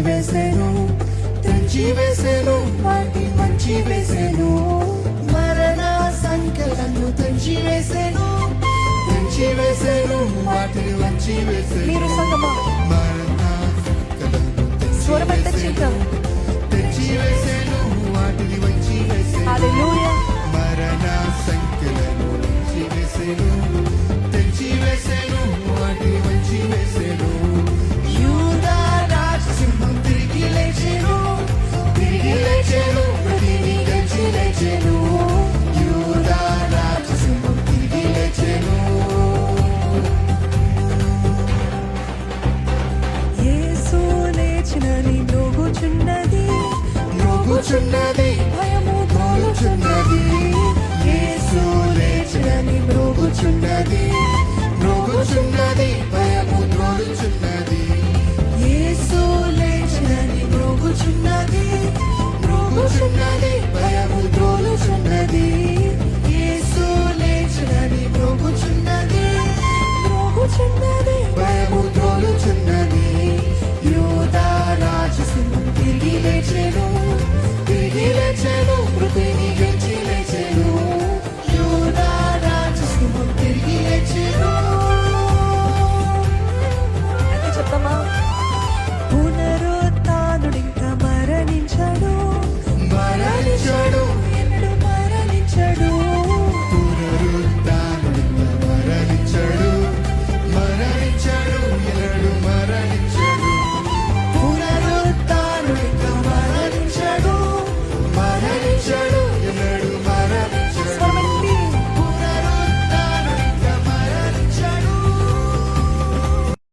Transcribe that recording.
వేసెను, తెంచి వేసెను, వాటి వంచి వేసెను. మరణ సంఖ్యలను తెంచి వేసెను, తెంచి వేసెను, వాటిని వంచి వేసెను. మీరు సంగమా మరణ సంఖ్యలను స్వరమంత చిత్తం తెంచి వేసెను, వాటిని వంచి వేసెను. హల్లెలూయా. మరణ సంఖ్యలను తెంచి వేసెను, తెంచి వేసెను, వాటిని వంచి వేసెను. యూదా రాజసింహం తిరిగి లేచెను, తిరిగి లేచెను, ప్రతిని గెలిచి లేచెను. యూదా రాజసింహం తిరిగి లేచెను. యేసు లేచినని మ్రోగుచున్నది, మ్రోగుచున్నది, భయము మ్రోగుచున్నది. యేసు లేచినని మ్రోగుచున్నది, మ్రోగుచున్నది, భయము మ్రోగుచున్నది.